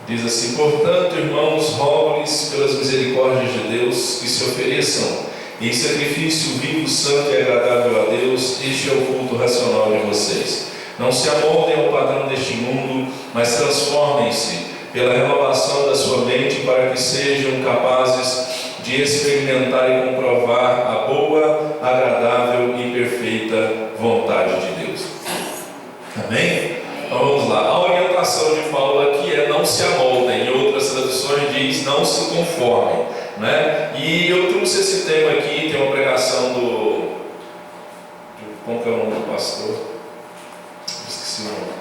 Diz assim: portanto, irmãos, rogo-lhes pelas misericórdias de Deus que se ofereçam em sacrifício vivo, santo e agradável a Deus. Este é o culto racional de vocês. Não se amoldem ao padrão deste mundo, mas transformem-se pela renovação da sua mente, para que sejam capazes de experimentar e comprovar a boa, agradável e perfeita vontade de Deus. Amém? Então vamos lá. A orientação de Paulo aqui é: não se amoldem. Em outras traduções diz: não se conformem, né? E eu trouxe esse tema aqui. Tem uma pregação como que é o nome do pastor? Esqueci o nome.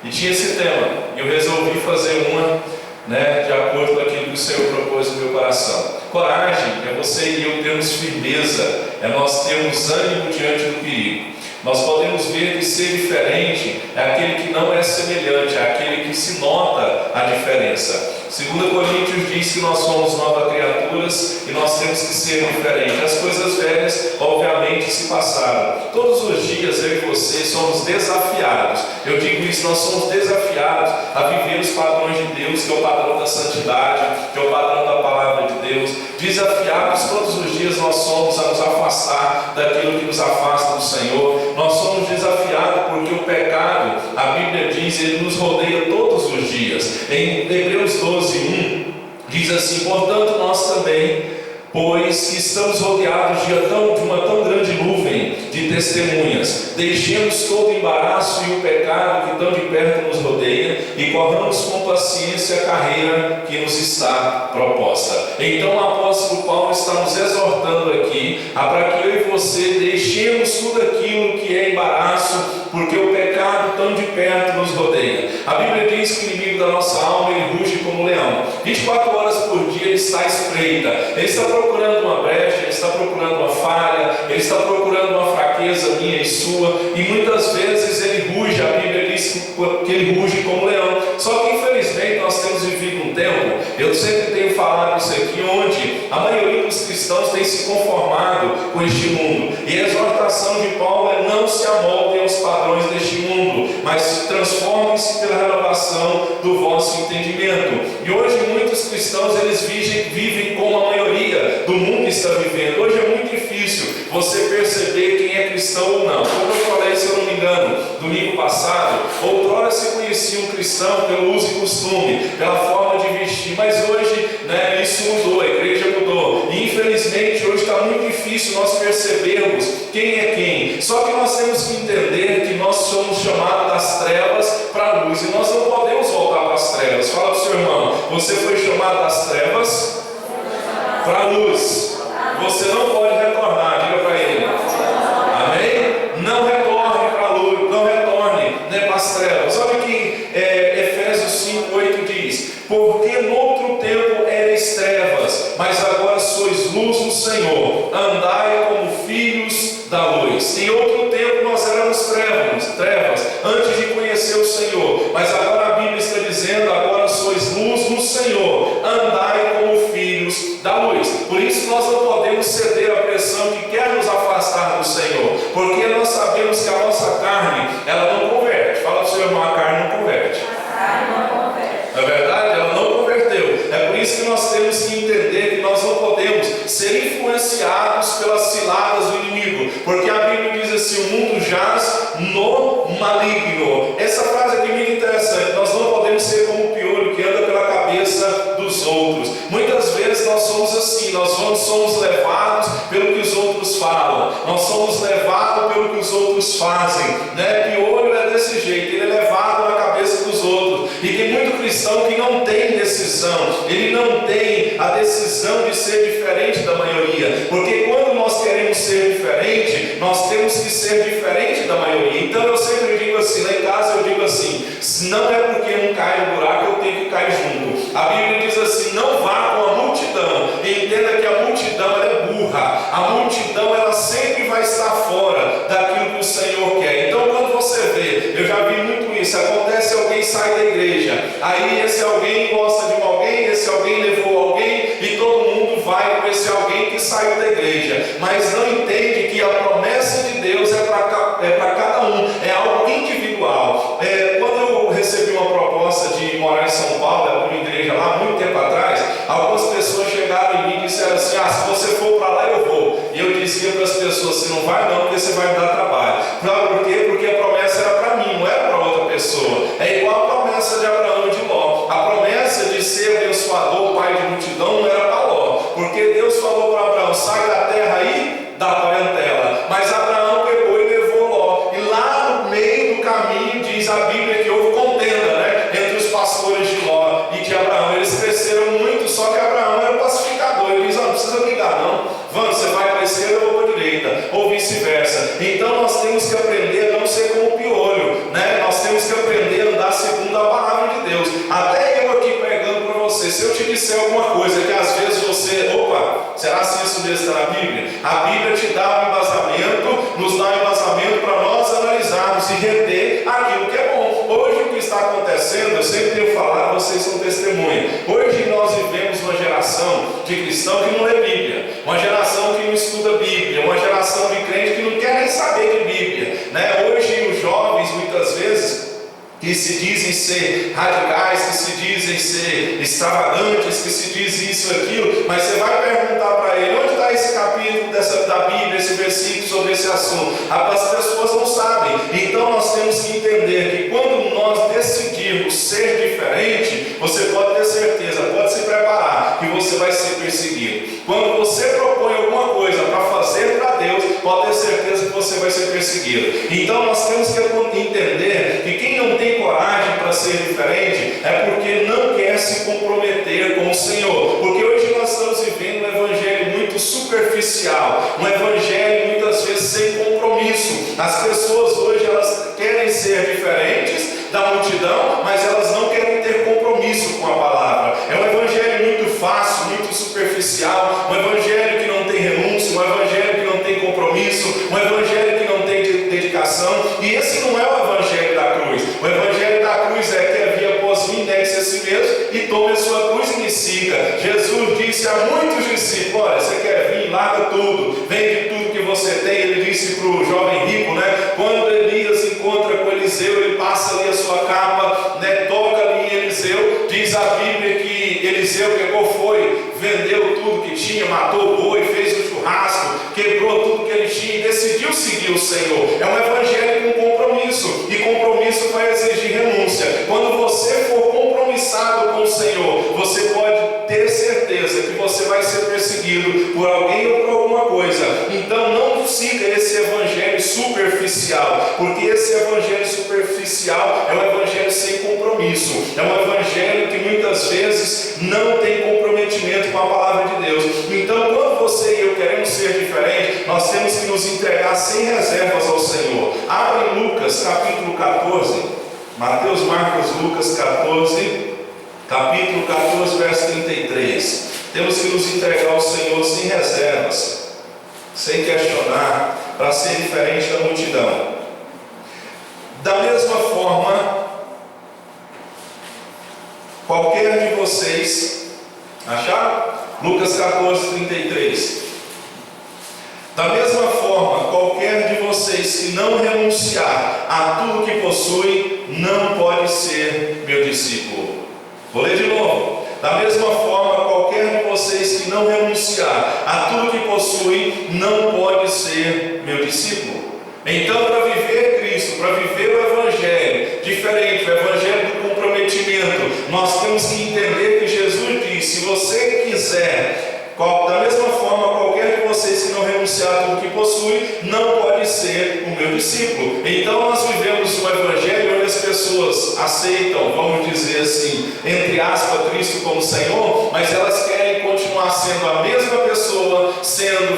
E tinha esse tema, e eu resolvi fazer uma, né, de acordo com aquilo que o Senhor propôs no meu coração. Coragem é você e eu termos firmeza, é nós termos ânimo diante do perigo. Nós podemos ver que ser diferente é aquele que não é semelhante, é aquele que se nota a diferença. 2 Coríntios diz que nós somos novas criaturas e nós temos que ser diferentes. As coisas velhas, obviamente, se passaram. Todos os dias eu e você somos desafiados. Eu digo isso, nós somos desafiados a viver os padrões de Deus, que é o padrão da santidade, que é o padrão da palavra de Deus. Desafiados todos os dias nós somos a nos afastar daquilo que nos afasta do Senhor. Nós somos desafiados porque o pecado, a Bíblia diz, ele nos rodeia todos os dias. Em Hebreus 12:1 diz assim: portanto nós também, pois que estamos rodeados de uma tão grande nuvem de testemunhas, deixemos todo o embaraço e o pecado que tão de perto nos rodeia e corramos com paciência a carreira que nos está proposta. Então o apóstolo Paulo está nos exortando aqui para que eu e você deixemos tudo aquilo que é embaraço, porque o pecado tão de perto nos rodeia. A Bíblia diz que o inimigo da nossa alma, ele ruge como um leão. 24 horas por dia ele está à espreita. Ele está procurando uma brecha, ele está procurando uma falha, ele está procurando uma fraqueza minha e sua, e muitas vezes ele ruge. A Bíblia diz que ele ruge como um leão. Só que infelizmente nós temos vivido um tempo, eu sempre tenho falado isso aqui, onde a maioria dos cristãos tem se conformado com este mundo. E a exortação de Paulo é: não se amoldem aos padrões deste mundo, mas transformem-se pela renovação do vosso entendimento. E hoje muitos cristãos, eles vivem como a maioria do mundo está vivendo. Hoje é muito difícil você perceber quem é cristão ou não. Como eu falei, se eu não me engano, domingo passado, outrora se conhecia um cristão pelo uso e costume, pela forma de vestir, mas hoje, né, isso mudou, a igreja mudou. E infelizmente hoje está muito difícil nós percebermos quem é quem. Só que nós temos que entender que nós somos chamados das trevas para a luz, e nós não podemos voltar para as trevas. Fala para o seu irmão: você foi chamado das trevas para a luz. Você não pode retornar, diga para ele. Amém? Não retorne para a luz, não retorne, né, para as trevas. Olha que Efésios 5:8 diz: porque no outro tempo erais trevas, mas agora sois luz no Senhor, andai como filhos da luz. Em outro tempo nós éramos trevas, antes de conhecer o Senhor, mas agora a Bíblia está dizendo: agora sois luz no Senhor, andai como filhos da luz. Por isso nós não podemos ceder à pressão que quer nos afastar do Senhor, porque nós sabemos que a nossa carne, ela não converte. Fala para o seu irmão: a carne não converte. Na verdade, ela não converteu. É por isso que nós temos que entender que nós não podemos ser influenciados pelas ciladas do inimigo, porque a Bíblia diz assim: o mundo jaz no maligno. Essa frase aqui é muito interessante. Nós não podemos ser como o piolho que anda pela cabeça dos outros. Muitas vezes nós somos assim, nós somos levados pelo que os outros falam, nós somos levados pelo que os outros fazem, né? Piolho é desse jeito, ele é levado na cabeça dos outros. E tem muito cristão que não tem decisão, ele não tem a decisão de ser diferente da maioria, porque quando nós queremos ser diferente, nós temos que ser diferente da maioria. Então eu sempre digo assim, lá em casa eu digo assim: não é porque um cai no buraco eu tenho que cair junto. A Bíblia diz assim: não vá com a multidão. E entenda que a multidão, ela é burra. A multidão, ela sempre vai estar fora daquilo que o Senhor quer. Então quando você vê, eu já vi muito isso, acontece, alguém sai da igreja, aí esse alguém gosta de alguém, esse alguém levou alguém, e todo mundo vai com esse alguém que saiu da igreja, mas não entende que a promessa de Deus é para cada um, é algo individual. Quando eu recebi uma proposta de morar em São Paulo, uma igreja Bíblia que houve contenda, né, entre os pastores de Ló e de Abraão. Eles cresceram muito, só que Abraão era o pacificador. Ele diz: não precisa brigar não, vamos, você vai para a esquerda, eu vou para a direita, ou vice-versa. Então nós temos que aprender a não ser como piolho, né? Nós temos que aprender a andar segundo a palavra de Deus. Até eu aqui pregando para você, se eu te disser alguma coisa que às vezes você, opa, será que isso mesmo está na Bíblia? A Bíblia te dá um embasamento, nos dá um embasamento para nós analisarmos e reter aquilo que é bom. Hoje o que está acontecendo, eu sempre tenho falado, vocês são testemunha. Hoje nós vivemos uma geração de cristão que não lê Bíblia, uma geração que não estuda Bíblia, uma geração de crente que não quer nem saber de Bíblia, né? Hoje os jovens muitas vezes que se dizem ser radicais, que se dizem ser extravagantes, que se dizem isso e aquilo, mas você vai perguntar para ele: onde está esse capítulo da Bíblia, esse versículo sobre esse assunto? As pessoas não sabem. Então nós temos que entender que quando nós decidimos ser diferente, você pode ter certeza, pode se preparar, que você vai ser perseguido. Quando você propõe alguma coisa para fazer para Deus, pode ter certeza que você vai ser perseguido. Então nós temos que entender que quem não tem coragem para ser diferente é porque não quer se comprometer com o Senhor. Porque hoje nós estamos vivendo um evangelho muito superficial, um evangelho muitas vezes sem compromisso. As pessoas hoje elas querem ser diferentes da multidão, mas elas não querem ter compromisso com a palavra. É um evangelho muito fácil, muito superficial, um evangelho que não tem renúncia, um evangelho que não tem compromisso, um evangelho que não tem dedicação. E esse não é o evangelho da cruz. O evangelho da cruz é que havia após mim, negue-se a si mesmo e tome a sua cruz e me siga. Jesus disse a muitos discípulos: olha, você quer vir, larga tudo, vende tudo que você tem. Ele disse para o jovem rico, né, quando Elias encontra com Eliseu, ele passa ali a sua capa, né, toca ali em Eliseu. Diz a Bíblia que Eliseu pegou, foi, vendeu tudo que tinha, matou o boi, fez um churrasco, quebrou tudo que ele tinha e decidiu seguir o Senhor. É um evangelho com compromisso, e compromisso vai exigir renúncia. Quando você for compromissado com o Senhor, você pode ter certeza que você vai ser perseguido por alguém ou por alguma coisa. Então não siga esse evangelho superficial, porque esse evangelho superficial é um evangelho sem compromisso, é um evangelho que muitas vezes não tem comprometimento com a palavra de Deus. Então quando você e eu queremos ser diferentes, nós temos que nos entregar sem reservas ao Senhor. Abra em Lucas capítulo 14, Mateus, Marcos, Lucas 14, capítulo 14, verso 33. Temos que nos entregar ao Senhor sem reservas, sem questionar, para ser diferente da multidão. Da mesma forma, qualquer de vocês, acharam? Lucas 14, 33. Da mesma forma, qualquer de vocês que não renunciar a tudo que possui, não pode ser meu discípulo. Vou ler de novo. Da mesma forma, qualquer de vocês que não renunciar a tudo que possui, não pode ser meu discípulo. Então, para viver Cristo, para viver o Evangelho diferente, o Evangelho do comprometimento, nós temos que entender que Jesus disse: se você quiser, da mesma forma, qualquer de vocês que não renunciar a tudo que possui, não pode ser o meu discípulo. Então nós vivemos um evangelho onde as pessoas aceitam, vamos dizer assim, entre aspas, Cristo como Senhor, mas elas querem continuar sendo a mesma pessoa,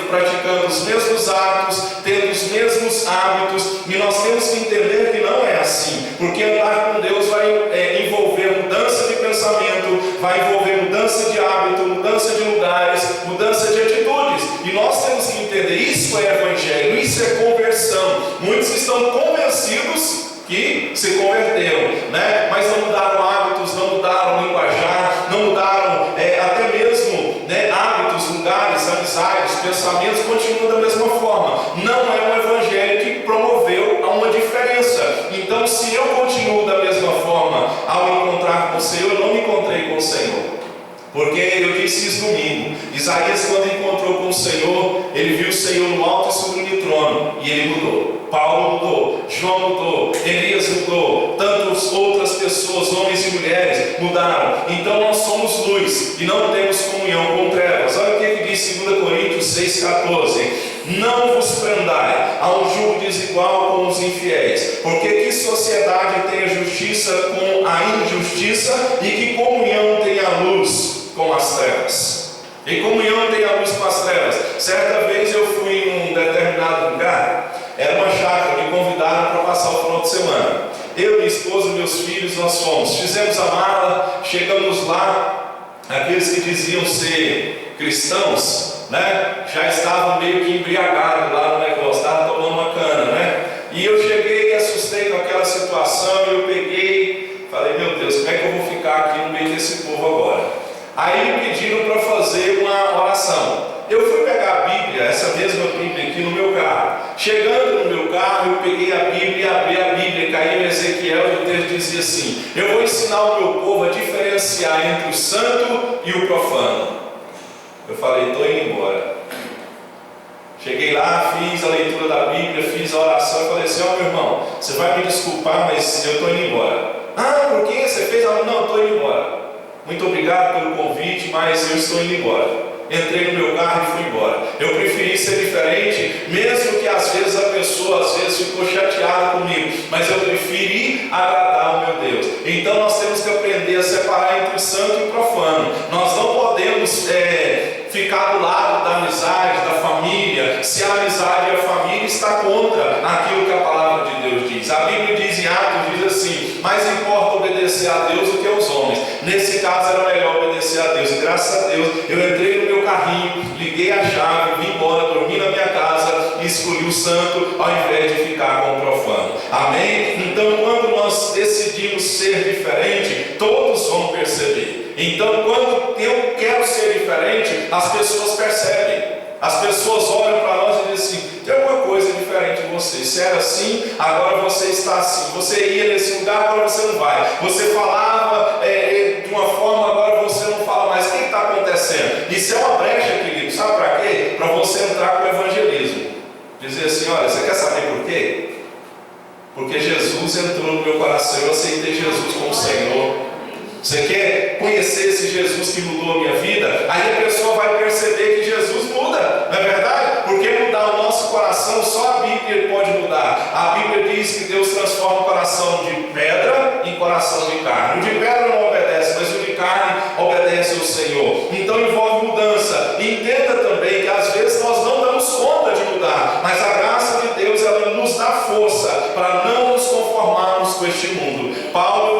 praticando os mesmos atos, tendo os mesmos hábitos, e nós temos que entender que não é assim, porque andar com Deus vai envolver mudança de pensamento, vai envolver mudança de hábito, mudança de lugares, mudança de atitudes, e nós temos que entender, isso é evangelho, isso é conversão. Muitos estão convencidos que se converteram, né? Mas não mudaram hábitos, não mudaram linguajar, não mudaram até mesmo, né, hábitos, lugares, amizades, pensamentos, continuam da mesma forma. Não é um evangelho que promoveu uma diferença. Então, se eu continuo da mesma forma ao encontrar com o Senhor, eu não me encontrei com o Senhor. Porque eu disse isso domingo. Isaías, quando encontrou com o Senhor, ele viu o Senhor no alto e sublime trono, e ele mudou. Paulo mudou, João mudou, Elias mudou, tantas outras pessoas, homens e mulheres, mudaram. Então nós somos luz e não temos comunhão com trevas. Olha o que diz 2 Coríntios 6,14: não vos prendai a um jugo desigual com os infiéis, Porque que sociedade tem a justiça com a injustiça e que comunhão tem a luz com as trevas? E comunhão tem a luz com as trevas. Certa vez eu fui em um determinado lugar, era uma chácara, me convidaram para passar o final de semana. Eu, minha esposa e meus filhos, nós fomos, fizemos a mala, chegamos lá, aqueles que diziam ser cristãos, né, já estavam meio que embriagados lá no negócio, estavam tomando uma cana, né? E eu cheguei e assustei com aquela situação, e eu peguei, falei, meu Deus, como é que eu vou ficar aqui no meio desse povo agora? Aí me pediram para fazer uma oração. Eu fui pegar a Bíblia, essa mesma Bíblia aqui no meu carro. Chegando no meu carro, eu peguei a Bíblia, abri a Bíblia, caí em Ezequiel e o texto dizia assim: eu vou ensinar o meu povo a diferenciar entre o santo e o profano. Eu falei, estou indo embora. Cheguei lá, fiz a leitura da Bíblia, fiz a oração e falei assim: ó, meu irmão, você vai me desculpar, mas eu estou indo embora. Ah, por quê? Você fez a... Não, estou indo embora. Muito obrigado pelo convite, mas eu estou indo embora. Entrei no meu carro e fui embora. Eu preferi ser diferente, mesmo que às vezes a pessoa ficou chateada comigo, mas eu preferi agradar o meu Deus. Então nós temos que aprender a separar entre o santo e o profano. Nós não podemos ficar do lado da amizade, da família, se a amizade e a família está contra aquilo que a palavra de Deus diz. A Bíblia diz em Atos, diz assim: mais importa obedecer a Deus do que aos homens. Nesse caso era melhor obedecer a Deus, e graças a Deus eu entrei no meu carrinho, liguei a chave, vim embora, dormi na minha casa e escolhi o santo ao invés de ficar com o profano. Amém? Então quando nós decidimos ser diferente, todos vão perceber. Então quando eu quero ser diferente, as pessoas percebem. As pessoas olham para nós e dizem assim: tem alguma coisa diferente em você. Se era assim, agora você está assim. Você ia nesse lugar, agora você não vai. Você falava de uma forma, agora você não fala mais. O que está acontecendo? Isso é uma brecha, querido. Sabe para quê? Para você entrar com o evangelismo. Dizer assim: olha, você quer saber por quê? Porque Jesus entrou no meu coração. Eu aceitei Jesus como Senhor. Você quer conhecer esse Jesus que mudou a minha vida? Aí a pessoa vai perceber que Jesus muda, não é verdade? Porque mudar o nosso coração, só a Bíblia pode mudar. A Bíblia diz que Deus transforma o coração de pedra em coração de carne. O de pedra não obedece, mas o de carne obedece ao Senhor. Então envolve mudança. E entenda também que às vezes nós não damos conta de mudar, mas a graça de Deus, ela nos dá força para não nos conformarmos com este mundo.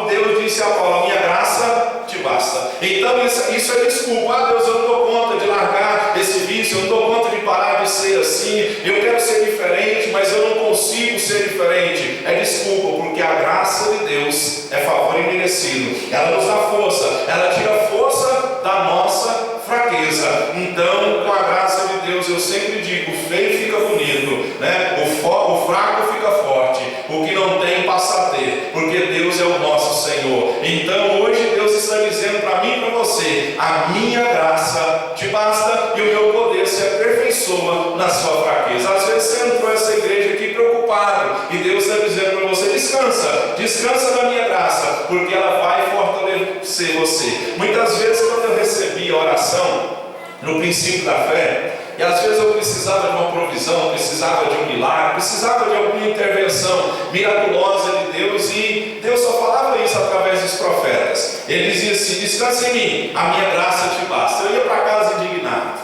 Deus disse a Paulo: a minha graça te basta. Então isso é desculpa. Ah, Deus, eu não dou conta de largar esse vício, eu não dou conta de parar de ser assim, eu quero ser diferente, mas eu não consigo ser diferente. É desculpa, porque a graça de Deus é favor imerecido. Ela nos dá força, ela tira a força da nossa fraqueza. Então, com a graça de Deus, eu sempre digo: o feio fica bonito, né? O fraco fica forte, o que não tem passa a ter, porque Deus é o nosso Senhor. Então hoje Deus está dizendo para mim e para você: a minha graça te basta e o meu poder se aperfeiçoa na sua fraqueza. Às vezes você entrou nessa igreja aqui preocupado, e Deus está dizendo para você: descansa na minha graça, porque ela vai fortalecer você. Muitas vezes, quando eu recebi a oração no princípio da fé, e às vezes eu precisava de uma provisão, precisava de um milagre, precisava de alguma intervenção miraculosa de Deus, e Deus só falava isso através dos profetas. Ele dizia assim: descansa em mim, a minha graça te basta. Eu ia para casa indignado.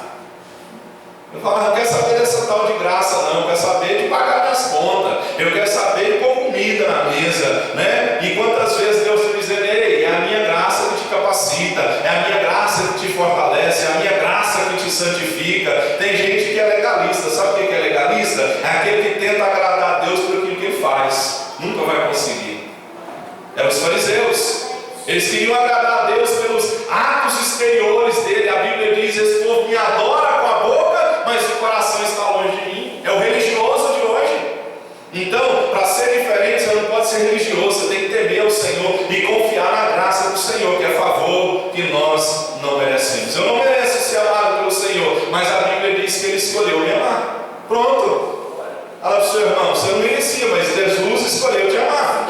Eu falava: não quero saber dessa tal de graça não, eu quero saber de pagar minhas contas, eu quero saber de pôr comida na mesa, né? E quantas vezes Deus está dizendo: ei, é a minha graça que te capacita, é a minha graça que te fortalece, é a minha graça que te santifica. Tem gente que é legalista. Sabe o que é legalista? É aquele que tenta agradar a Deus por aquilo que ele faz. Nunca vai conseguir. É os fariseus. Eles queriam agradar a Deus pelos atos exteriores dele. A Bíblia diz: esse povo me adora com a boca, mas o coração está longe de mim. É o religioso de hoje. Então, para ser diferente, você não pode ser religioso. Você tem que temer ao Senhor e confiar na graça do Senhor, que é favor que nós não merecemos. Eu não mereço ser amado pelo Senhor, mas a Bíblia diz que Ele escolheu me amar. Pronto. Fala para o seu irmão: você não merecia, mas Jesus escolheu te amar.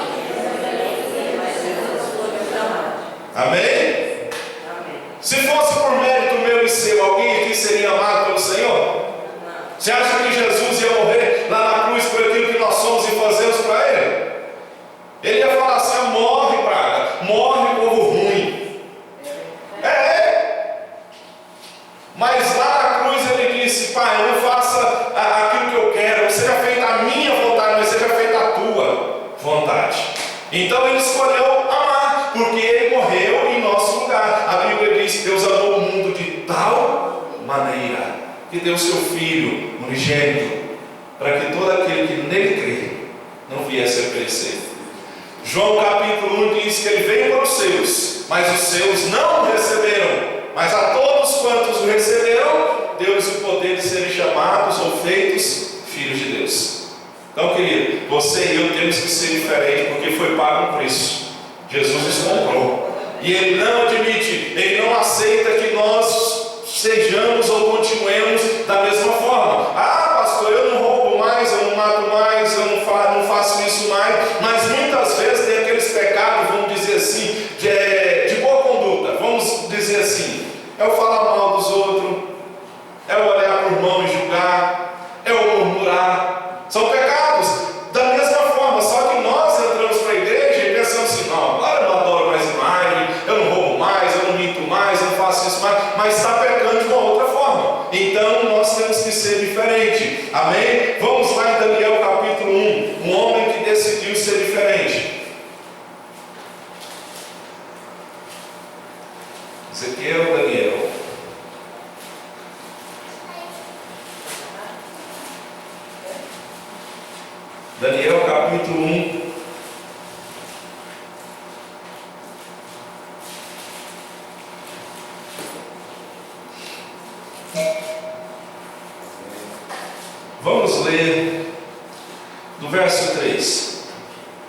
Amém? Amém? Se fosse por mérito meu e seu, alguém aqui seria amado pelo Senhor? Você acha que Jesus ia morrer lá na cruz por aquilo que nós somos e fazemos para Ele? diz: Deus amou o mundo de tal maneira que deu seu Filho unigênito, para que todo aquele que nele crê não viesse a perecer. João capítulo 1 diz que ele veio para os seus, mas os seus não o receberam. Mas a todos quantos o receberam, deu-lhes o poder de serem chamados ou feitos filhos de Deus. Então, querido, você e eu temos que ser diferentes, porque foi pago um preço. Jesus nos comprou. E Ele não admite, Ele não aceita que nós sejamos ou continuemos da mesma forma. Ah, pastor, eu não roubo mais, eu não mato mais, eu não faço isso mais. Mas muitas vezes tem aqueles pecados, vamos dizer assim, de boa conduta. Vamos dizer assim, é o falar mal dos outros, é o olhar para o irmão e julgar, é o murmurar. São pecados da mesma forma, só que nós entramos para a igreja e pensamos assim: não, agora eu não adoro mais imagem, eu não roubo mais, eu não minto mais, eu não faço isso mais, mas está pecando de uma outra forma. Então nós temos que ser diferente. Amém? Vamos lá em Daniel capítulo 1, um homem que decidiu ser diferente. Ezequiel, Daniel. Daniel capítulo 1. Vamos ler do verso 3.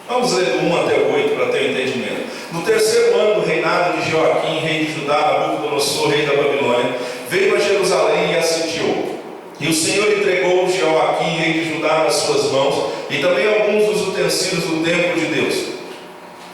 Vamos ler do 1 até o 8 para ter um entendimento. No terceiro ano do reinado de Joaquim, rei de Judá, Nabucodonosor, rei da Babilônia, veio a Jerusalém e a sitiou. E o Senhor entregou Joaquim, rei de Judá, nas suas mãos, e também alguns dos utensílios do templo de Deus.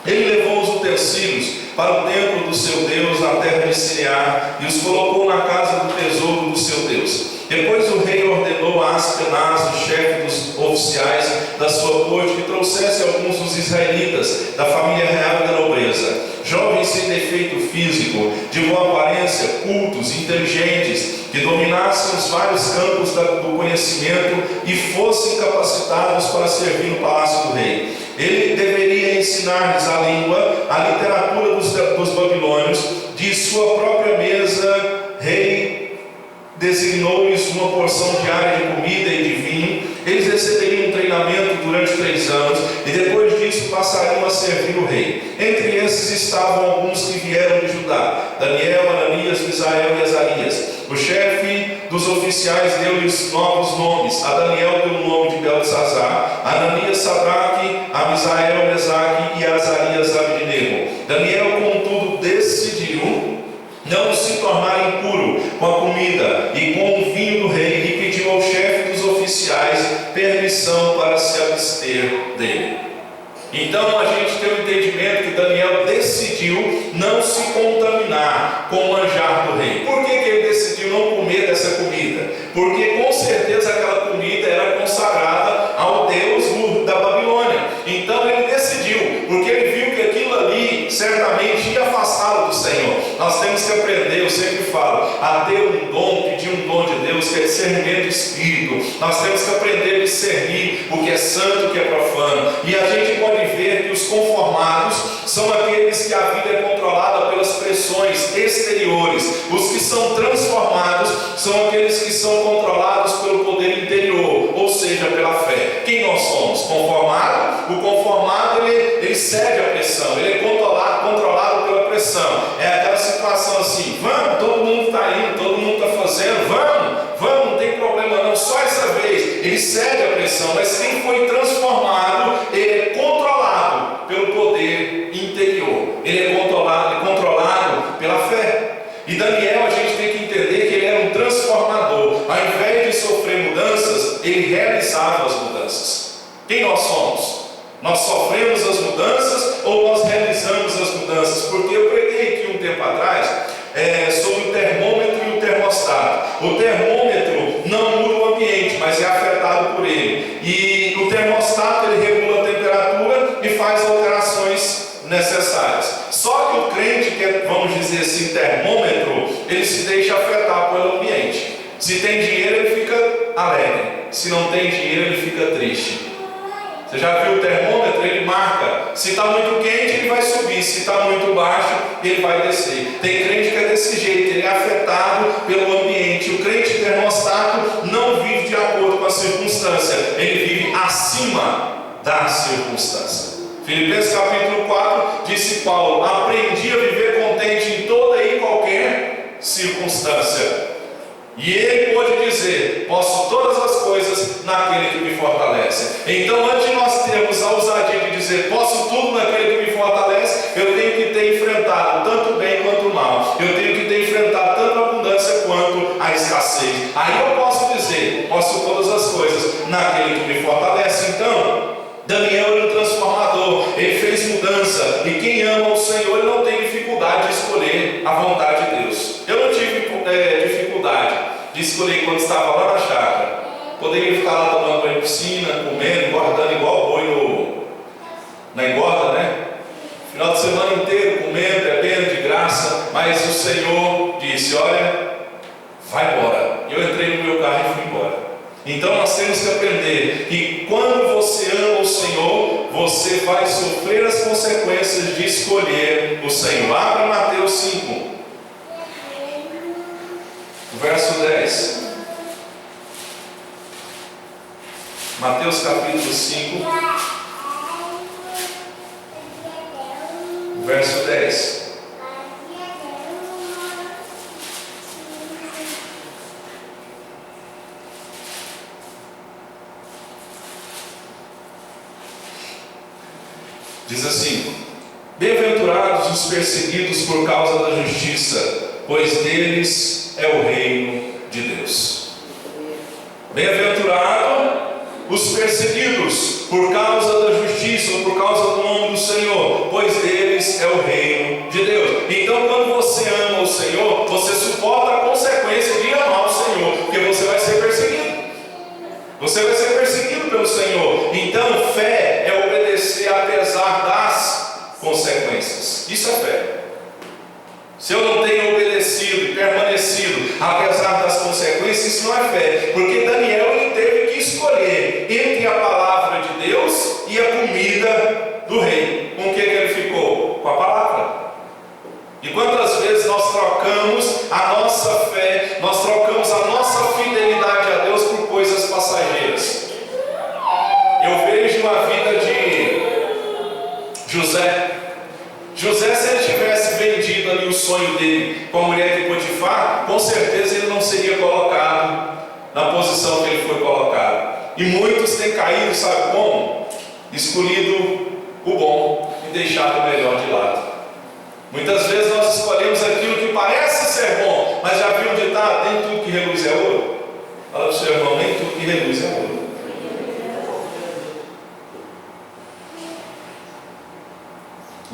Ele levou os utensílios para o templo do seu Deus na terra de Sinear e os colocou na casa do tesouro do seu Deus. Depois o rei ordenou a Aspenaz, o chefe dos oficiais da sua corte, que trouxesse alguns dos israelitas da família real e da nobreza, jovens sem defeito físico, de boa aparência, cultos, inteligentes, que dominassem os vários campos do conhecimento e fossem capacitados para servir no palácio do rei. Ele deveria ensinar-lhes a língua, a literatura dos babilônios. De sua própria mesa, rei designou-lhes uma porção diária de comida e de vinho. Eles receberiam um treinamento durante 3 anos e depois disso passariam a servir o rei. Entre esses estavam alguns que vieram de Judá: Daniel, Ananias, Misael e Azarias. O chefe dos oficiais deu-lhes novos nomes. A Daniel deu o nome de Beltesazar, a Ananias Sadraque, a Misael Mesaque e a Azarias Abednego. Daniel, contudo, decidiu não se tornar impuro com a comida e com o vinho do rei, e pediu ao chefe dos oficiais permissão para se abster dele. Então a gente tem um entendimento que Daniel decidiu não se contaminar com o manjar do rei. Por que ele decidiu não comer dessa comida? Porque com certeza aquela comida era consagrada ao Deus da Babilônia. Então ele decidiu, porque ele viu que aquilo ali certamente ia afastá-lo do Senhor. Nós temos que aprender, eu sempre falo, a ter um dom, pedir um dom de Deus, que é discernimento de espírito. Nós temos que aprender a discernir o que é santo e o que é profano. E a gente pode ver que os conformados são aqueles que a vida é controlada pelas pressões exteriores. Os que são transformados são aqueles que são controlados pelo poder interior, ou seja, pela fé. Quem nós somos? Conformado? O conformado ele cede à pressão, ele é controlado pela pressão. É aquela situação assim: vamos, todo mundo está indo, todo mundo está fazendo, vamos, não tem problema não, só essa vez. Ele cede à pressão, mas quem foi transformado, ele é controlado pelo poder interior, ele é controlado pela fé. E Daniel, a gente tem que entender que ele era um transformador. Ao invés de sofrer mudanças, ele realizava as mudanças. Quem nós somos? Nós sofremos as mudanças ou nós realizamos as mudanças? Porque eu preguei aqui um tempo atrás sobre o termômetro e o termostato. O termômetro não muda o ambiente, mas é afetado por ele. E o termostato, ele regula a temperatura e faz alterações necessárias. Só que o crente, que é, vamos dizer assim, termômetro, ele se deixa afetar pelo ambiente. Se tem dinheiro, ele fica alegre. Se não tem dinheiro, ele fica triste. Você já viu o termômetro? Ele marca. Se está muito quente, ele vai subir. Se está muito baixo, ele vai descer. Tem crente que é desse jeito, ele é afetado pelo ambiente. O crente termostato não vive de acordo com a circunstância, ele vive acima da circunstância. Filipenses capítulo 4, disse Paulo: aprendi a viver contente em toda e qualquer circunstância. E ele pôde dizer: posso todas as coisas naquele que me fortalece. Então, antes de nós termos a ousadia de dizer posso tudo naquele que me fortalece, eu tenho que ter enfrentado tanto o bem quanto o mal. Eu tenho que ter enfrentado tanto a abundância quanto a escassez. Aí eu posso dizer posso todas as coisas naquele que me fortalece. Então, Daniel era um transformador, ele fez mudança, e quem ama o Senhor, ele não tem dificuldade de escolher a vontade de Deus. Eu não tive dificuldade de escolher quando estava lá na chácara. Poderia ficar lá tomando banho de piscina, comendo, engordando igual boi na engorda, né? Final de semana inteiro comendo, bebendo de graça, mas o Senhor disse: olha, vai embora. E eu entrei no meu carro e fui embora. Então nós temos que aprender que quando você ama o Senhor, você vai sofrer as consequências de escolher o Senhor. Abra Mateus 5, verso 10. Mateus capítulo 5, verso 10. Diz assim: bem-aventurados os perseguidos por causa da justiça, pois deles é o reino de Deus. Bem-aventurado os perseguidos por causa da justiça, ou por causa do nome do Senhor, pois deles é o reino de Deus. Então, quando você ama o Senhor, você suporta a consequência de amar o Senhor, porque você vai ser perseguido. Você vai ser perseguido pelo Senhor. Então, fé é obedecer apesar das consequências. Isso é fé. Se eu não tenho obedecido e permanecido apesar das consequências, isso não é fé. Porque Daniel, ele teve que escolher entre a palavra de Deus e a comida do rei. Com o que ele ficou? Com a palavra. E quantas vezes nós trocamos a nossa fé, nós trocamos a nossa fidelidade a Deus por coisas passageiras. Eu vejo a vida de José. José, se ele tivesse vendido ali o sonho dele com a mulher de Potifar, com certeza ele não seria colocado na posição que ele foi colocado. E muitos têm caído, sabe como? Escolhido o bom e deixado o melhor de lado. Muitas vezes nós escolhemos aquilo que parece ser bom, mas já viu onde está? Nem tudo que reluz é ouro. Fala para o seu irmão: nem tudo que reluz é ouro.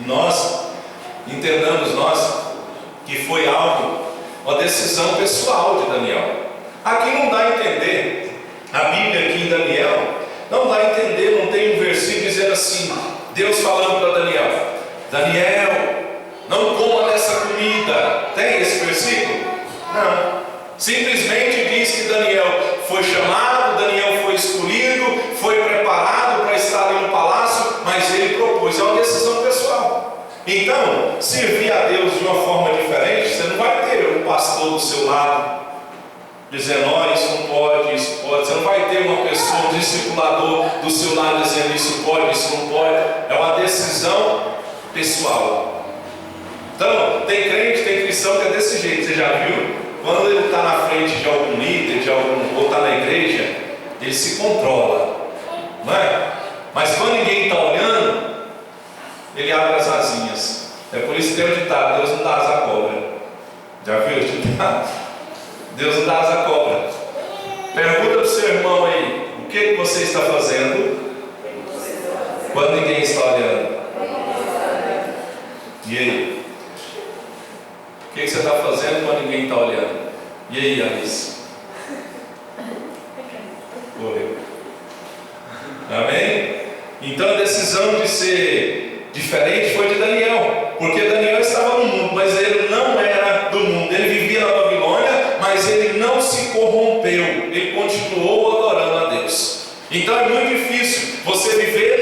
Nós entendamos que foi uma decisão pessoal de Daniel. Aqui não dá a entender, a Bíblia aqui em Daniel não dá a entender, não tem um versículo dizendo assim, Deus falando para Daniel: Daniel, não coma dessa comida. Tem esse versículo? Não. Simplesmente diz que Daniel foi chamado, Daniel foi escolhido, foi preparado para estar ali no palácio, mas ele propôs, é uma decisão pessoal. Então, servir a Deus de uma forma diferente, você não vai ter um pastor do seu lado dizendo: ó, isso não pode, isso pode. Você não vai ter uma pessoa, um discipulador do seu lado dizendo: isso pode, isso não pode. É uma decisão pessoal. Então, tem crente, tem cristão que é desse jeito, você já viu? Quando ele está na frente de algum líder, ou está na igreja, ele se controla, não é? Mas quando ninguém está olhando, ele abre as asinhas. É por isso que tem o ditado: Deus não dá asa à cobra. Já viu o ditado? Deus não dá asa à cobra. Pergunta para o seu irmão aí: o que você está fazendo quando ninguém está olhando? E aí? O que você está fazendo quando ninguém está olhando? E aí, Alice? Correu. Amém? Então a decisão de ser diferente foi de Daniel, porque Daniel estava no mundo, mas ele não era do mundo. Ele vivia na Babilônia, mas ele não se corrompeu, ele continuou adorando a Deus. Então é muito difícil você viver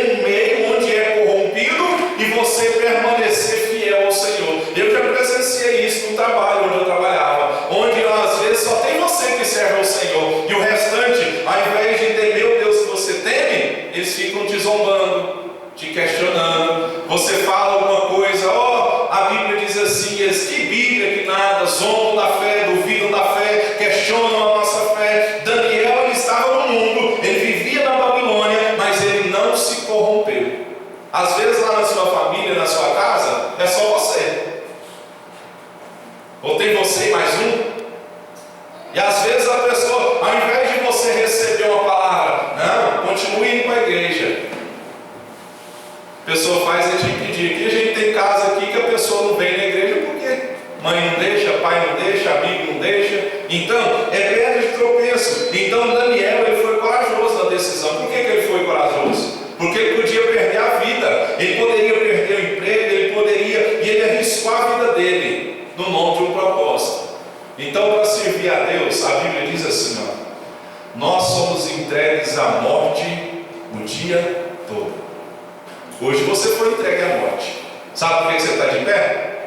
a Bíblia diz assim: eles que Bíblia que nada, zombam da fé, duvidam da fé, questionam a nossa fé. Daniel, ele estava no mundo, ele vivia na Babilônia, mas ele não se corrompeu. Às vezes lá na sua família, na sua casa, é só você. Ou tem você e mais um. E às vezes a pessoa, ao invés de você receber uma palavra, não, continue indo para a igreja. A pessoa faz a gente pedir. Aqui a gente tem casa aqui que a pessoa não vem na igreja porque mãe não deixa, pai não deixa, amigo não deixa. Então, é pedra de tropeço. Então Daniel, ele foi corajoso na decisão. Por que ele foi corajoso? Porque ele podia perder a vida, ele poderia perder o emprego, ele poderia, e ele arriscou a vida dele no nome de um propósito. Então, para servir a Deus, a Bíblia diz assim, ó, nós somos entregues à morte o dia todo. Hoje você foi entregue à morte. Sabe por que você está de pé?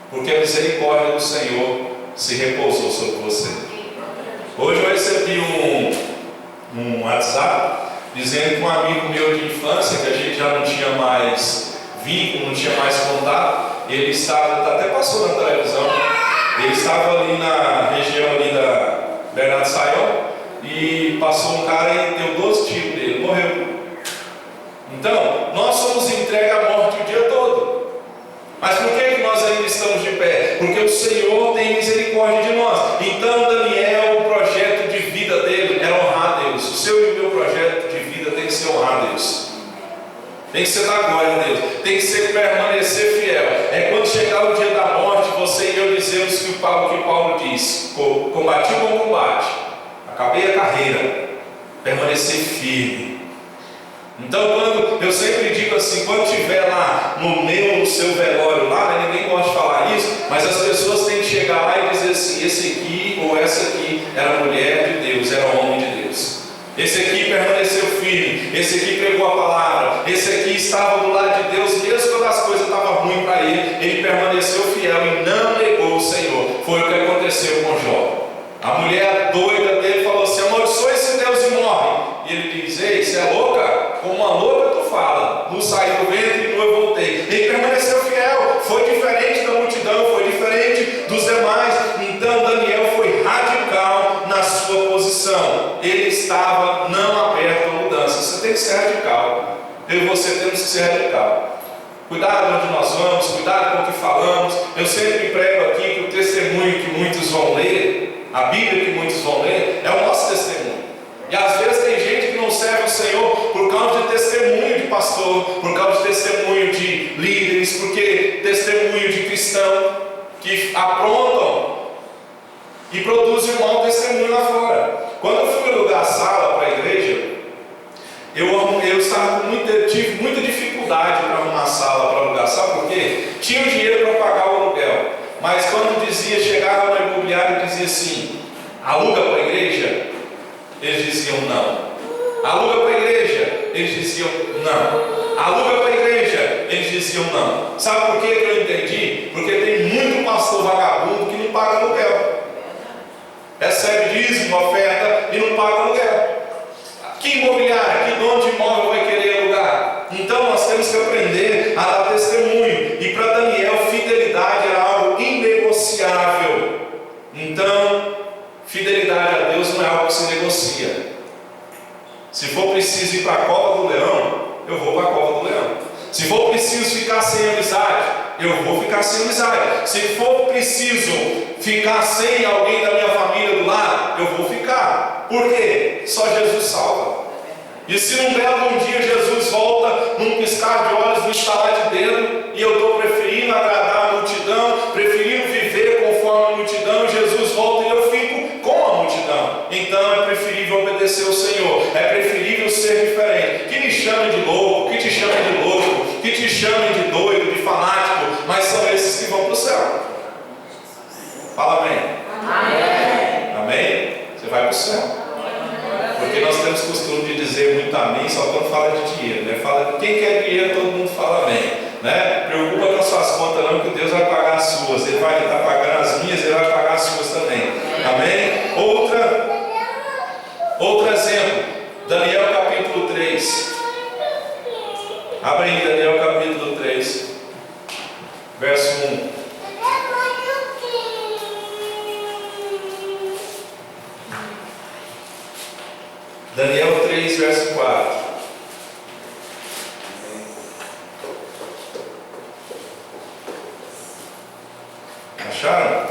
Porque a misericórdia do Senhor se repousou sobre você. Hoje eu recebi um WhatsApp dizendo que um amigo meu de infância, que a gente já não tinha mais vínculo, não tinha mais contato, ele estava, até passou na televisão, ele estava ali na região ali da Bernardo Sayão, e passou um cara e deu 12 tiros nele, morreu. Então, nós somos entregues à morte o dia todo. Mas por que nós ainda estamos de pé? Porque o Senhor tem misericórdia de nós. Então Daniel, o projeto de vida dele era honrar a Deus. O seu e o meu projeto de vida tem que ser honrar a Deus. Tem que ser dar glória a Deus. Tem que ser permanecer fiel. É quando chegar o dia da morte, você e eu dizemos que Paulo diz: combati o bom combate, acabei a carreira, permanecer firme. Então, quando eu sempre digo assim, quando estiver lá no seu velório lá, né, ninguém gosta de falar isso, mas as pessoas têm que chegar lá e dizer assim: esse aqui ou essa aqui era mulher de Deus, era homem de Deus. Esse aqui permaneceu firme, esse aqui pregou a palavra, esse aqui estava do lado de Deus, mesmo quando as coisas estavam ruins para ele permaneceu fiel e não negou o Senhor. Foi o que aconteceu com Jó. A mulher doida dele falou assim: amaldiçoa esse Deus e morre. E ele diz: ei, você é louca? Como uma louca tu fala. Nu saí do ventre e nu eu voltei. Ele permaneceu fiel. Foi diferente da multidão, foi diferente dos demais. Então Daniel foi radical na sua posição. Ele estava não aberto à mudança. Você tem que ser radical. Eu e você temos que ser radical. Cuidado onde nós vamos, cuidado com o que falamos. Eu sempre prego aqui que o testemunho que muitos vão ler, a Bíblia que muitos vão ler, é o nosso testemunho. E às vezes tem gente que não serve o Senhor por causa de testemunho de pastor, por causa de testemunho de líderes, porque testemunho de cristão que aprontam e produzem um mau testemunho lá fora. Quando eu fui alugar a sala para a igreja, eu tive muita dificuldade para arrumar a sala para alugar. Sabe por quê? Tinha o dinheiro para pagar o aluguel, mas quando chegava na imobiliária e dizia assim: aluga para a igreja, eles diziam não. Aluga para a igreja, eles diziam não. Aluga para a igreja, eles diziam não. Sabe por que eu entendi? Porque tem muito pastor vagabundo que não paga aluguel, recebe dízimo, oferta e não paga aluguel. Que imobiliária, que dono de imóvel vai querer alugar? Então nós temos que aprender a dar testemunho. E para Daniel, fidelidade era algo inegociável. Então, fidelidade a Deus não é algo que se negocia. Se for preciso ir para a cova do leão, eu vou para a cova do leão. Se for preciso ficar sem amizade, eu vou ficar sem amizade. Se for preciso ficar sem alguém da minha família do lado, eu vou ficar. Por quê? Só Jesus salva. E se num belo dia Jesus volta num piscar de olhos, num estalar de dedo, e eu estou preferindo agradar a multidão, preferindo viver conforme a multidão, Jesus volta e eu fico com a multidão. Então é preferível obedecer ao Senhor, é preferível ser diferente. Que me chamem de louco, que te chamem de louco, que te chamem de doido, de fanático, mas são esses que vão para o céu. Fala amém. Amém. Amém? Você vai para o céu. Porque nós temos costume de dizer muito amém só quando fala de dinheiro, né? Fala, quem quer dinheiro, todo mundo fala amém, né? Preocupa com as suas contas não, que Deus vai pagar as suas. Ele vai estar pagando as minhas, Ele vai pagar as suas também. Amém? Outro exemplo, Daniel capítulo 3. Abre aí Daniel capítulo 3. verso 1. Daniel 3, verso 4. Acharam?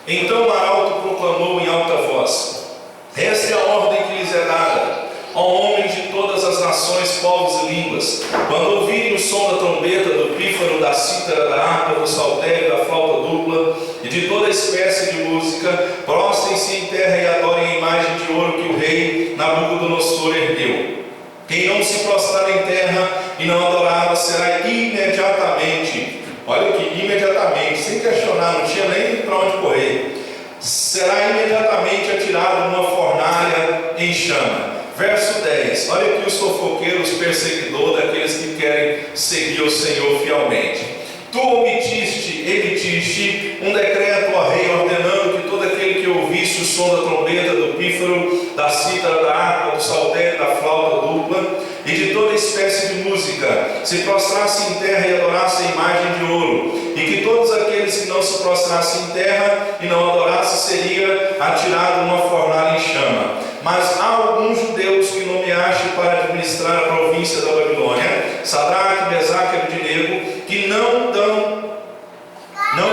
Então o arauto proclamou em alta voz: esta é a ordem que lhes é dada, ao homem de todas as nações, povos e línguas. Quando ouvirem o som da trombeta, do pífaro, da cítara, da harpa, do saltério, da flauta dupla e de toda espécie de música, prostrem-se em terra e adorem a imagem de ouro que o rei Nabucodonosor ergueu. Quem não se prostrar em terra e não adorá-la será imediatamente, olha aqui, imediatamente, sem questionar, não tinha nem para onde correr, será imediatamente atirado numa fornalha em chama. Verso 10, olha aqui os fofoqueiros, perseguidor daqueles que querem seguir o Senhor fielmente. Tu emitiste um decreto, ó rei, ordenando que todo aquele que ouvisse o som da trombeta, do pífaro, da cítara, da harpa, do saltério, da flauta dupla e de toda espécie de música se prostrasse em terra e adorasse a imagem de ouro, e que todos aqueles que não se prostrassem em terra e não adorassem seria atirado numa fornalha em chama. Mas há alguns judeus que nomeaste para administrar a província da Babilônia, Sadraque, Mesaque e Abdenego, que não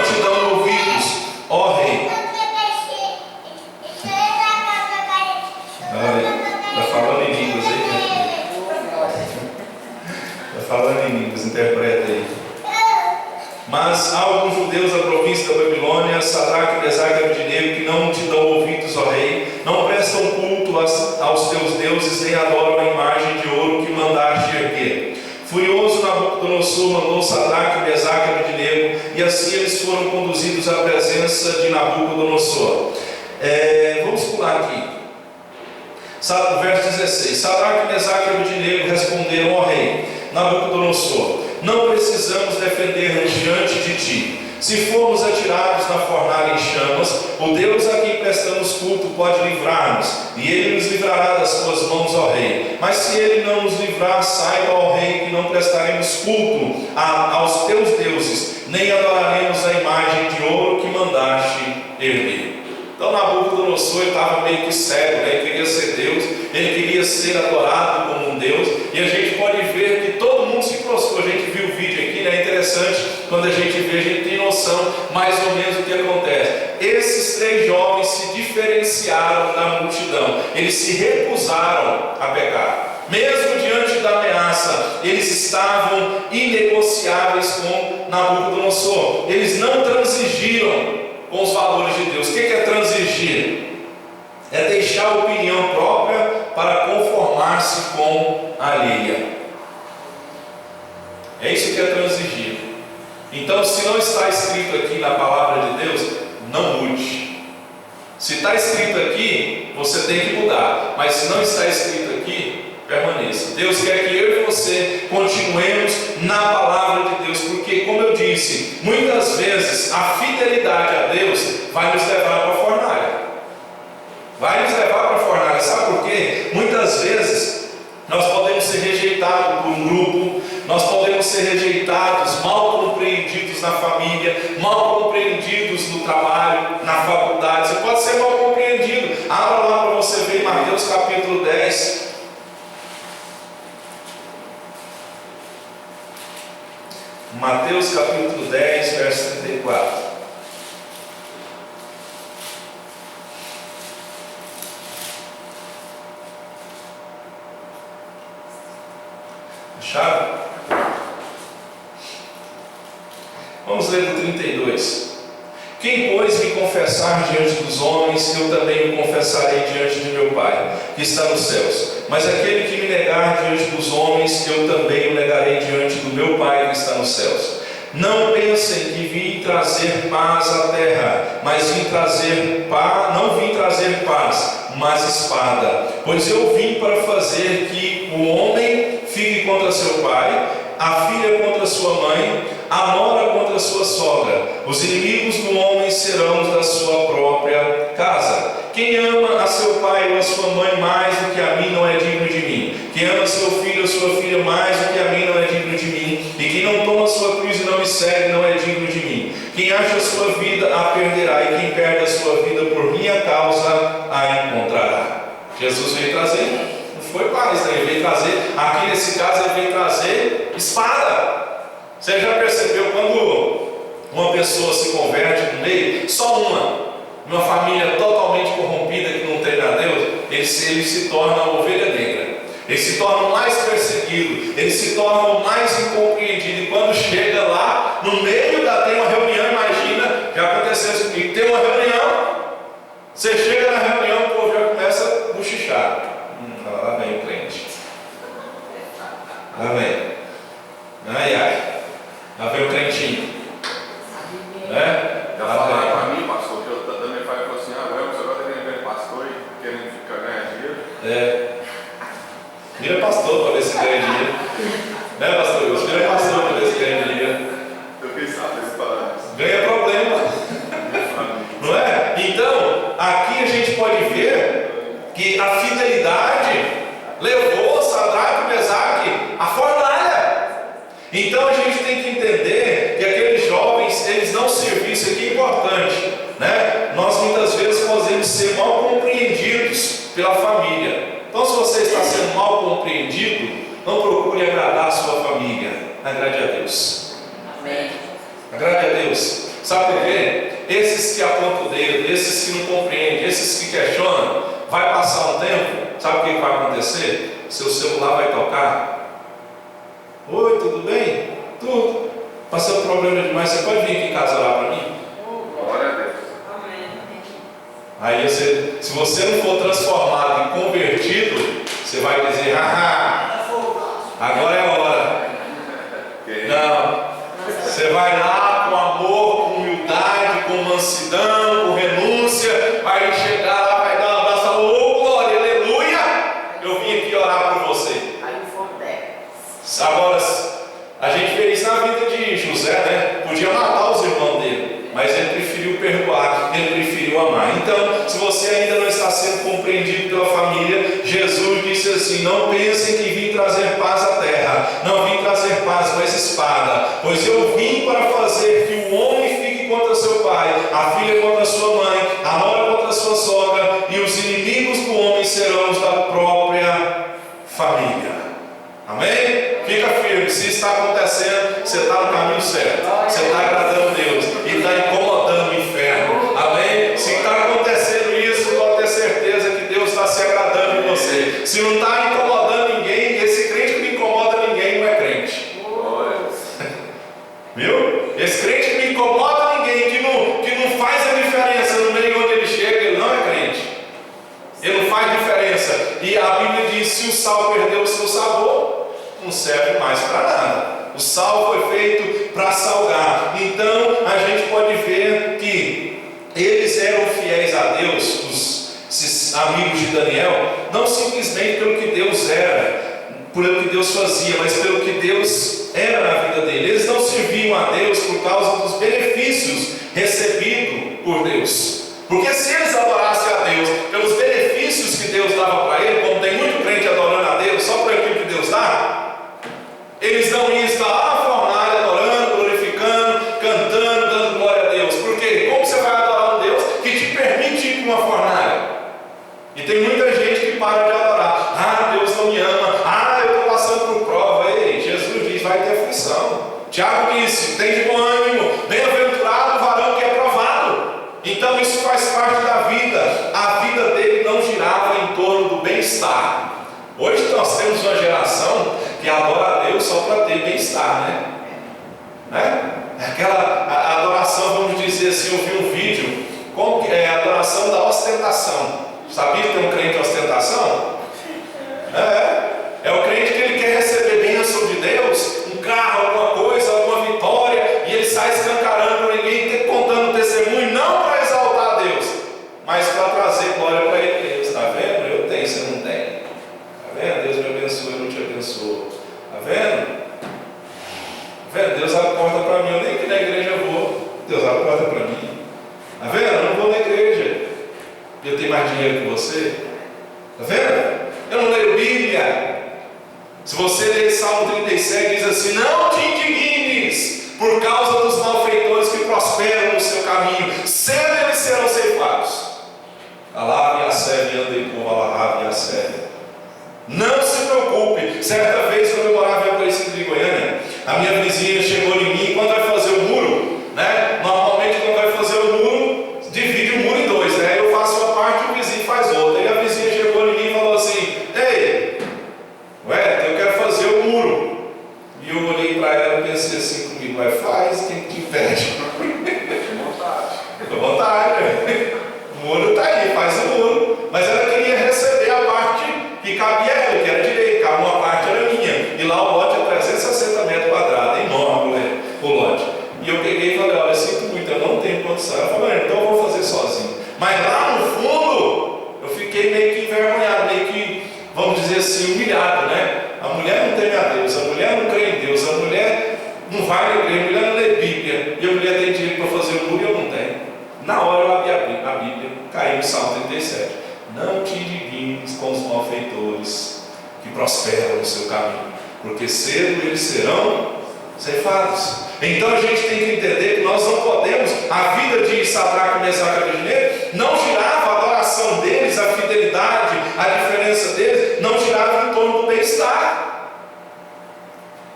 te dão ouvidos, ó rei. Está falando em línguas aí? Está falando em línguas, interpreta aí. Mas há alguns judeus da província da Babilônia, Sadraque, Mesaque e Abdenego, que não te dão ouvidos, ó rei, não prestam culto aos teus deuses, nem adoram a imagem de ouro que mandaste erguer. Furioso, Nabucodonosor mandou Sadraque, Mesaque e Abdenego, e assim eles foram conduzidos à presença de Nabucodonosor. Vamos pular aqui. Verso 16. Sadraque, Mesaque e Abdenego responderam ao rei Nabucodonosor: não precisamos defender-nos diante de ti. Se formos atirados na fornalha em chamas, o Deus a quem prestamos culto pode livrar-nos, e ele nos livrará das tuas mãos, ó rei. Mas se ele não nos livrar, saiba, ó rei, que não prestaremos culto aos teus deuses, nem adoraremos a imagem de ouro que mandaste erguer. Então Nabucodonosor estava meio que cego, né? Ele queria ser Deus, ele queria ser adorado como um Deus, e a gente pode ver que todo mundo se prostrou. A gente viu o vídeo aqui, né? É interessante, quando a gente vê, a gente tem noção mais ou menos do que acontece. Esses 3 jovens se diferenciaram da multidão, eles se recusaram a pecar, mesmo diante da ameaça. Eles estavam inegociáveis com Nabucodonosor, eles não transigiram com os valores de Deus. O que é transigir? É deixar a opinião própria para conformar-se com a alheia. É isso que é transigir. Então, se não está escrito aqui na palavra de Deus, não mude. Se está escrito aqui, você tem que mudar. Mas se não está escrito aqui, permaneça. Deus quer que eu e você continuemos na palavra de Deus, porque, como eu disse, muitas vezes a fidelidade a Deus vai nos levar para a fornalha. Vai nos levar para a fornalha. Sabe por quê? Muitas vezes nós podemos ser rejeitados por um grupo, nós podemos ser rejeitados, mal compreendidos na família, mal compreendidos no trabalho, na faculdade. Você pode ser mal compreendido. Abra lá para você ver Mateus capítulo 10. Mateus capítulo 10, verso 34. Acharam? Vamos ler no 32. Quem, pois, me confessar diante dos homens, eu também o confessarei diante de meu Pai, que está nos céus. Mas aquele que me negar diante dos homens, eu também o negarei diante do meu Pai, que está nos céus. Não pensem que vim trazer paz à terra, mas não vim trazer paz, mas espada. Pois eu vim para fazer que o homem fique contra seu pai, a filha contra sua mãe, a nora contra sua sogra. Os inimigos do homem serão da sua própria casa. Quem ama a seu pai ou a sua mãe mais do que a mim não é digno de mim. Quem ama seu filho ou sua filha mais do que a mim não é digno de mim. E quem não toma sua cruz e não me segue não é digno de mim. Quem acha a sua vida a perderá, e quem perde a sua vida por minha causa a encontrará. Jesus veio trazer, não foi paz, né? Ele veio trazer, aqui nesse caso ele veio trazer espada. Você já percebeu quando uma pessoa se converte no meio, só uma família totalmente corrompida que não tem a Deus, ele se torna a ovelha negra, ele se torna o mais perseguido, ele se torna o mais incompreendido, e quando chega lá, no meio tem uma reunião, imagina, já aconteceu isso comigo, tem uma reunião, você chega na reunião, o povo já começa a bochichar, lá vem o crente, lá vem, lá vem o crentinho, né? Já falaram para mim, pastor, que eu também falei assim, você agora está querendo ver pastor e querendo ficar ganhar dinheiro? Vira pastor para ver se ganha dinheiro. Né, pastor? Vira pastor para ver se ganha dinheiro. Eu quis saber se falar isso. Ganha problema. Não é? Então, aqui a gente pode ver que a fidelidade levou Sadraque e Mesaque à fornalha. Então a gente tem que entender que aqueles jovens, eles não serviam, isso aqui é importante, né? Nós muitas vezes podemos ser mal compreendidos pela família. Então, se você está sendo mal compreendido, não procure agradar a sua família, agrade a Deus. Amém. Agrade a Deus. Sabe por quê? Esses que apontam o dedo, esses que não compreendem, esses que questionam, vai passar um tempo, sabe o que vai acontecer? Seu celular vai tocar. Oi, tudo bem? Tudo. Passando problema demais, você pode vir aqui em casa orar para mim? Glória a Deus. Aí se você não for transformado e convertido, você vai dizer, agora é a hora. Não. Você vai lá com amor, com humildade, com mansidão, com renúncia, vai chegar lá, vai dar um abraço, falar, glória, aleluia, eu vim aqui orar por você. Agora, a gente vê isso na vida de José, né? Podia matar os irmãos dele, mas ele preferiu perdoar, ele preferiu amar. Então, se você ainda não está sendo compreendido pela família, Jesus disse assim: não pensem que vim trazer paz à terra, não vim trazer paz, mas espada, pois eu vim para fazer que o homem fique contra seu pai, a filha contra sua mãe, a nora contra sua sogra, e os inimigos do homem serão os da própria família. Amém? Fica firme, se está acontecendo, você está no caminho certo, você está agradando Deus e está incomodando o inferno. Amém? Se está acontecendo isso, pode ter certeza que Deus está se agradando em você. Se não está incomodando ninguém, esse crente que não incomoda ninguém não é crente. Viu? Esse crente que não incomoda ninguém, que não faz a diferença no meio onde ele chega, ele não é crente. Ele não faz diferença. E a Bíblia diz: se o sal perdeu o seu sabor, não serve mais para nada. O sal foi feito para salgar. Então a gente pode ver que eles eram fiéis a Deus, esses amigos de Daniel, não simplesmente pelo que Deus era, pelo que Deus fazia, mas pelo que Deus era na vida deles. Eles não serviam a Deus por causa dos benefícios recebidos por Deus. Porque se eles adorassem a Deus pelos benefícios que Deus dava para ele, como tem muito crente adorando a Deus só por aquilo que Deus dá, eles não iam estar lá na fornalha adorando, glorificando, cantando, dando glória a Deus. Por quê? Como você vai adorar um Deus que te permite ir para uma fornalha? E tem muita gente que para de adorar. Deus não me ama. Eu estou passando por prova. Ei, Jesus diz: vai ter aflição. Tiago disse: tem de bom ânimo, bem-aventurado o varão que é provado. Então isso faz parte da vida. A vida dele não girava em torno do bem-estar. Hoje nós temos uma geração que adora a Deus só para ter bem-estar, né? Aquela adoração, vamos dizer assim, eu vi um vídeo, como que é a adoração da ostentação. Sabia que tem um crente de ostentação? É o crente que ele quer receber bênção de Deus, um carro, alguma coisa, alguma vitória, e ele sai escancarando para ninguém, contando testemunho, não para exaltar a Deus, mas para trazer glória para ele. Está vendo? Eu tenho, você não tem. Está vendo? Deus me abençoa, eu não te abençoo. Está vendo? Está vendo? Deus abre porta para mim, eu nem que na igreja vou. Deus abre porta para mim. Está vendo? Eu não vou na igreja. Eu tenho mais dinheiro que você. Está vendo? causa dos malfeitores que prosperam no seu caminho, cedo eles serão ceifados. Alabe a serve, andem com alabe a serve. Não se preocupe. Certa vez, quando eu morava em Aparecida de Goiânia, a minha vizinha chegou em mim, quando vai fazer o muro, né? Normalmente quando vai fazer o muro, divide o muro em dois, né? Eu faço uma parte e o vizinho faz outra. E a vizinha chegou em mim e falou assim: ei, ué, eu quero fazer o muro. E eu olhei para ela e pensei assim comigo: ué, faz, quem te impede? Fica à vontade, né? O muro está aí, faz o muro. Mas ela queria receber a parte que cabia a ela, que era direita, uma parte era minha. E lá o lote é 360 metros quadrados, é enorme, né, o lote. E eu peguei e falei: olha, eu sinto muito, eu não tenho condição. Ela falou: então eu vou fazer sozinho. Mas lá no fundo, eu fiquei meio que envergonhado, meio que, vamos dizer assim, humilhado, né? A mulher não teme a Deus, a mulher não crê em Deus, a mulher não vai na igreja, a mulher não lê Bíblia, e a mulher tem dinheiro para fazer o muro e eu não tenho. Na hora eu abri a Bíblia, caí no Salmo 37. Não te indignes com os malfeitores que prosperam no seu caminho, porque cedo eles serão ceifados. Então a gente tem que entender que nós não podemos, a vida de Sadraque, Mesaque e Abednego não girava, a adoração deles, a fidelidade, a diferença deles, não girava em torno do bem-estar.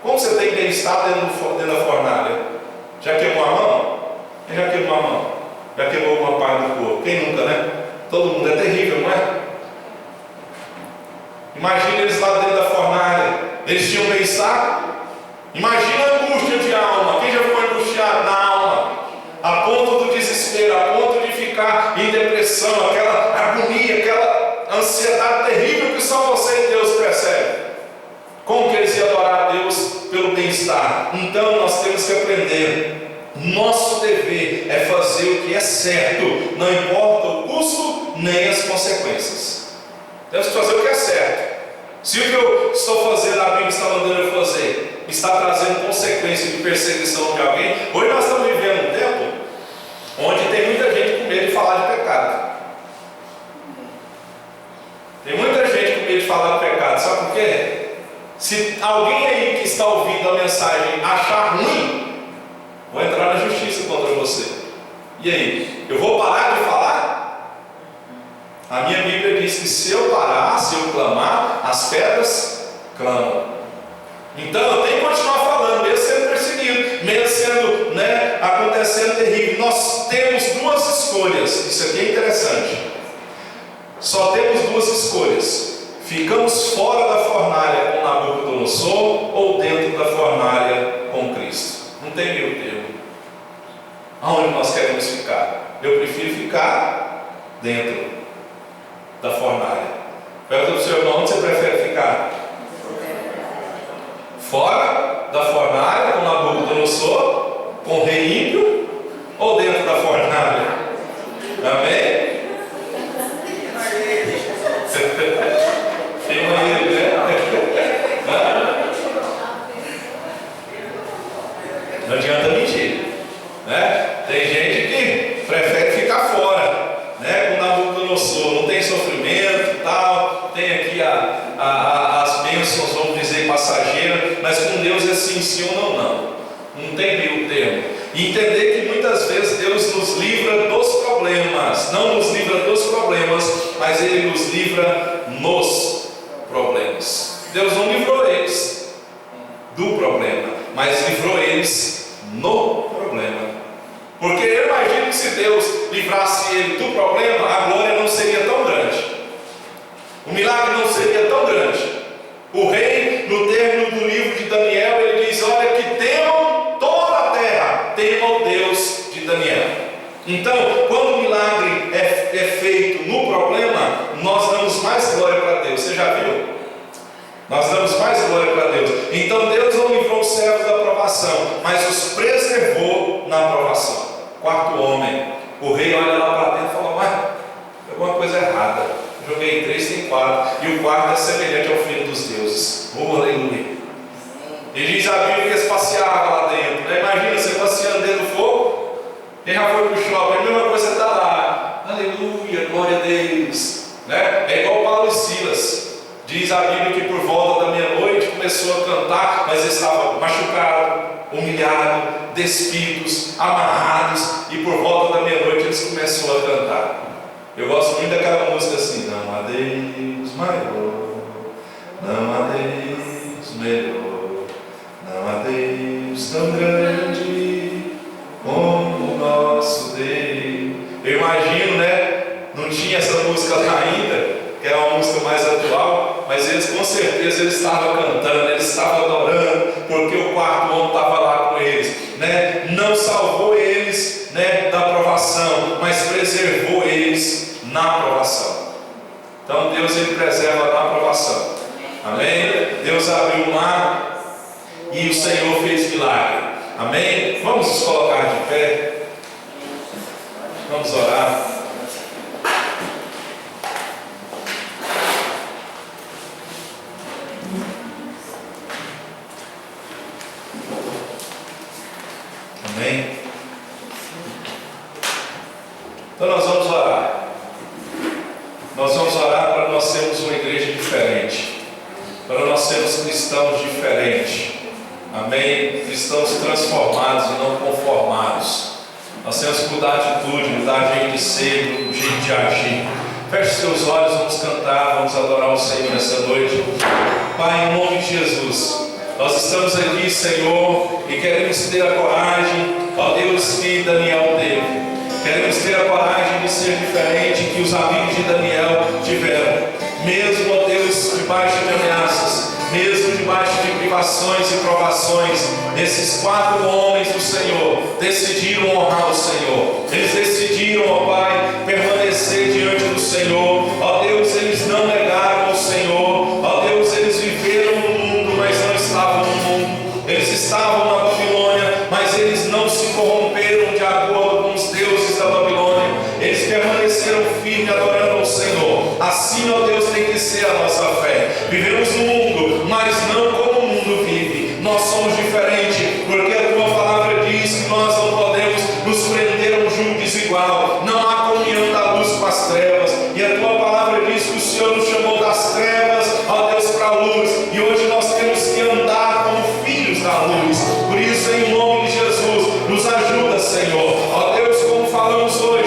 Como você tem bem-estar dentro da fornalha? Já queimou a mão? Quem já queimou a mão? Já queimou uma parte do corpo? Quem nunca, né? Todo mundo, é terrível, não é? Imagina eles lá dentro da fornalha, eles tinham bem-estar. Imagina a angústia de alma. Quem já ficou angustiado na alma? A ponto do desespero, a ponto de ficar em depressão, aquela agonia, aquela ansiedade terrível que só você e Deus percebem. Como que eles iam adorar a Deus pelo bem-estar? Então nós temos que aprender. Nosso dever é fazer o que é certo, não importa o custo nem as consequências. Temos que fazer o que é certo. Se o que eu estou fazendo, a Bíblia está mandando eu fazer, está trazendo consequência de perseguição de alguém. Hoje nós estamos vivendo um tempo onde tem muita gente com medo de falar de pecado. Tem muita gente com medo de falar de pecado. Sabe por quê? Se alguém aí que está ouvindo a mensagem achar ruim, vou entrar na justiça contra você. E aí? Eu vou parar de falar? A minha Bíblia diz que se eu parar, se eu clamar, as pedras clamam. Então eu tenho que continuar falando, mesmo sendo perseguido, mesmo sendo, acontecendo terrível. Nós temos duas escolhas. Isso aqui é interessante. Só temos duas escolhas. Ficamos fora da fornalha com Nabucodonosor ou dentro da fornalha com Cristo. Não tem meio termo. Aonde nós queremos ficar? Eu prefiro ficar dentro da fornalha. Pergunta para o seu irmão: onde você prefere ficar? Fora da fornalha com Nabucodonosor, com o rei ímpio, ou dentro da fornalha? Amém? Tem uma ilha, né? Não adianta mentir, né? Tem gente que prefere ficar fora, né? Com Nabucodonosor, não tem sofrimento e tal, tem aqui as bênçãos, vamos dizer, passageiras, mas com Deus é sim ou não. Não tem meio termo. E entender que muitas vezes Deus nos livra dos problemas, não nos livra dos problemas, mas Ele nos livra nos problemas. Deus não livrou eles do problema, mas livrou eles no problema. Porque eu imagino que se Deus livrasse ele do problema, a glória não seria tão grande, o milagre não seria tão grande. O rei, no término do livro de Daniel, ele diz: olha, que temam toda a terra, temam o Deus de Daniel. Então, quando o milagre é feito no problema, nós damos mais glória para Deus. Você já viu? Nós damos mais glória para Deus. Então Deus não livrou os servos da provação, mas os preservou na provação. Quarto homem, o rei olha lá para dentro e fala: mas tem alguma coisa errada. Joguei 3, tem 4, e o quarto é semelhante ao filho dos deuses. Oh, aleluia. E diz a Bíblia que eles passeavam lá dentro, né? Imagina você passeando dentro do fogo. Quem já foi para o shopping, a mesma coisa, está lá. Aleluia, glória a Deus, né? É igual Paulo e Silas. Diz a Bíblia que por volta da meia-noite começou a cantar, mas estava machucado, humilhado, despidos, amarrados, e por volta da meia-noite eles começam a cantar. Eu gosto muito daquela música assim: não há Deus maior, não há Deus melhor, não há Deus tão grande como o nosso Deus. Eu imagino, né? Não tinha essa música lá ainda, que era uma música mais atual, mas eles com certeza eles estavam cantando, eles estavam adorando, porque o quarto homem estava lá com eles, né? Não salvou eles, né, da provação, mas preservou eles na provação. Então Deus, ele preserva na provação. Amém? Deus abriu o mar e o Senhor fez milagre. Amém? Vamos nos colocar de pé. Vamos orar. Amém? Então nós vamos orar. Nós vamos orar para nós sermos uma igreja diferente, para nós sermos cristãos diferentes. Amém? Cristãos transformados e não conformados. Nós temos que mudar a atitude, mudar jeito de ser, o jeito de agir. Feche seus olhos, vamos cantar, vamos adorar o Senhor nessa noite. Pai, em nome de Jesus, nós estamos aqui, Senhor, e queremos ter a coragem, ó Deus, que Daniel teve. Queremos ter a coragem de ser diferente que os amigos de Daniel tiveram. Mesmo, ó Deus, debaixo de ameaças, mesmo debaixo de privações e provações, esses 4 homens do Senhor decidiram honrar o Senhor. Eles decidiram, ó Pai, permanecer diante do Senhor. Ó Deus, eles não negaram o Senhor. Ó Deus, eles viveram no mundo, mas não estavam no mundo. Eles estavam na Babilônia, mas eles não se corromperam de acordo com os deuses da Babilônia. Eles permaneceram firmes adorando ao Senhor. Assim, ó Deus, tem que ser a nossa fé. Vivemos no mundo, mas não como o mundo vive. Nós somos diferentes, porque a Tua palavra diz que nós não podemos nos prender a um jugo desigual. Não há comunhão da luz com as trevas. E a Tua palavra diz que o Senhor nos chamou das trevas, ó Deus, para a luz. E hoje nós temos que andar como filhos da luz. Por isso, em nome de Jesus, nos ajuda, Senhor. Ó Deus, como falamos hoje,